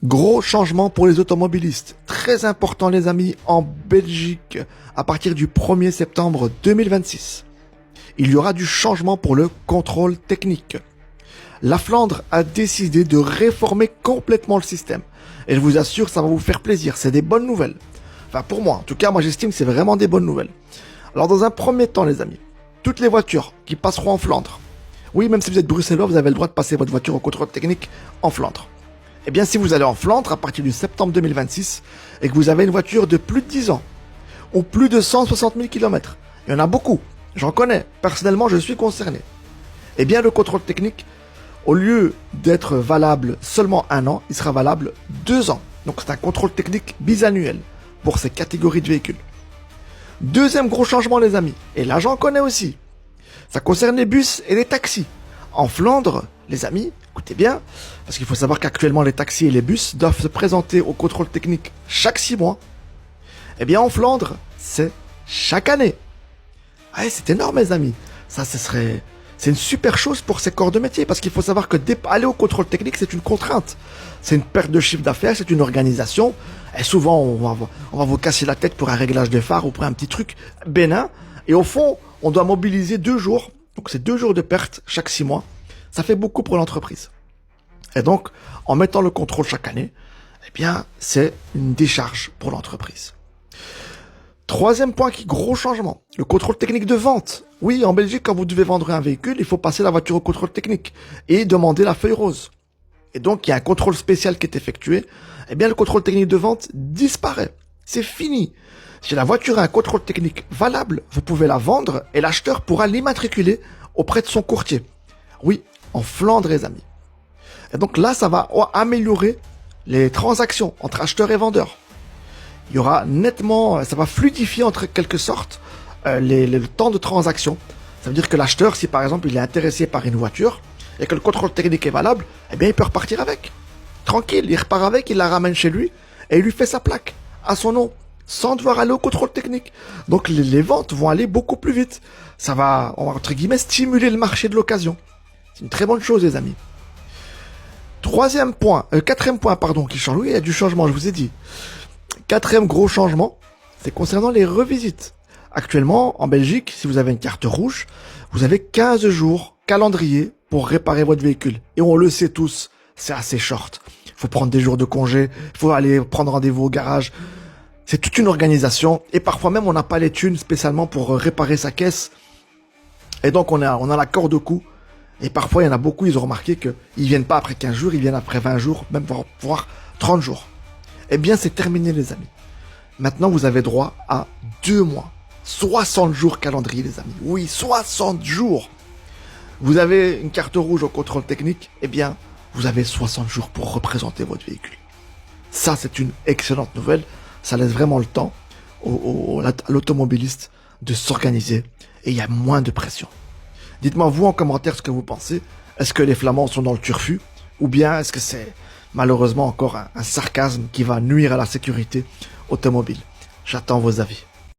Gros changement pour les automobilistes. Très important les amis, en Belgique, à partir du 1er septembre 2026. Il y aura du changement pour le contrôle technique. La Flandre a décidé de réformer complètement le système. Et je vous assure, ça va vous faire plaisir, c'est des bonnes nouvelles. Enfin pour moi, en tout cas, moi j'estime que c'est vraiment des bonnes nouvelles. Alors dans un premier temps les amis, toutes les voitures qui passeront en Flandre, oui même si vous êtes bruxellois, vous avez le droit de passer votre voiture au contrôle technique en Flandre. Eh bien, si vous allez en Flandre à partir du septembre 2026 et que vous avez une voiture de plus de 10 ans ou plus de 160 000 km, il y en a beaucoup, j'en connais, personnellement je suis concerné. Eh bien, le contrôle technique, au lieu d'être valable seulement 1 an, il sera valable 2 ans. Donc c'est un contrôle technique bisannuel pour ces catégories de véhicules. Deuxième gros changement les amis, et là j'en connais aussi, ça concerne les bus et les taxis. En Flandre, les amis, écoutez bien, parce qu'il faut savoir qu'actuellement les taxis et les bus doivent se présenter au contrôle technique chaque 6 mois. Eh bien en Flandre, c'est chaque année. Ouais, c'est énorme les amis. Ça, c'est une super chose pour ces corps de métier, parce qu'il faut savoir que aller au contrôle technique, c'est une contrainte. C'est une perte de chiffre d'affaires, c'est une organisation. Et souvent, on va vous casser la tête pour un réglage de phare ou pour un petit truc bénin. Et au fond, on doit mobiliser 2 jours. Donc c'est 2 jours de perte chaque 6 mois. Ça fait beaucoup pour l'entreprise. Et donc, en mettant le contrôle chaque année, eh bien, c'est une décharge pour l'entreprise. Troisième point, gros changement, le contrôle technique de vente. Oui, en Belgique, quand vous devez vendre un véhicule, il faut passer la voiture au contrôle technique et demander la feuille rose. Et donc, il y a un contrôle spécial qui est effectué. Eh bien, le contrôle technique de vente disparaît. C'est fini. Si la voiture a un contrôle technique valable, vous pouvez la vendre et l'acheteur pourra l'immatriculer auprès de son courtier. Oui, en Flandre, les amis. Et donc là, ça va améliorer les transactions entre acheteurs et vendeurs. Il y aura nettement, ça va fluidifier en quelque sorte le temps de transaction. Ça veut dire que l'acheteur, si par exemple il est intéressé par une voiture et que le contrôle technique est valable, eh bien il peut repartir avec. Tranquille, il repart avec, il la ramène chez lui et il lui fait sa plaque à son nom, sans devoir aller au contrôle technique. Donc les ventes vont aller beaucoup plus vite. Ça va, entre guillemets, stimuler le marché de l'occasion. C'est une très bonne chose les amis. Quatrième point, qui change. Oui, il y a du changement, je vous ai dit. Quatrième gros changement, c'est concernant les revisites. Actuellement, en Belgique, si vous avez une carte rouge, vous avez 15 jours calendrier pour réparer votre véhicule. Et on le sait tous, c'est assez short. Il faut prendre des jours de congé, il faut aller prendre rendez-vous au garage. C'est toute une organisation. Et parfois même, on n'a pas les thunes spécialement pour réparer sa caisse. Et donc, on a la corde au cou. Et parfois, il y en a beaucoup, ils ont remarqué qu'ils viennent pas après 15 jours, ils viennent après 20 jours, même voire 30 jours. Eh bien, c'est terminé, les amis. Maintenant, vous avez droit à 2 mois. 60 jours calendrier, les amis. Oui, 60 jours. Vous avez une carte rouge au contrôle technique. Eh bien, vous avez 60 jours pour représenter votre véhicule. Ça, c'est une excellente nouvelle. Ça laisse vraiment le temps à l'automobiliste de s'organiser. Et il y a moins de pression. Dites-moi, vous, en commentaire, ce que vous pensez. Est-ce que les Flamands sont dans le turfu? Ou bien est-ce que c'est malheureusement encore un sarcasme qui va nuire à la sécurité automobile? J'attends vos avis.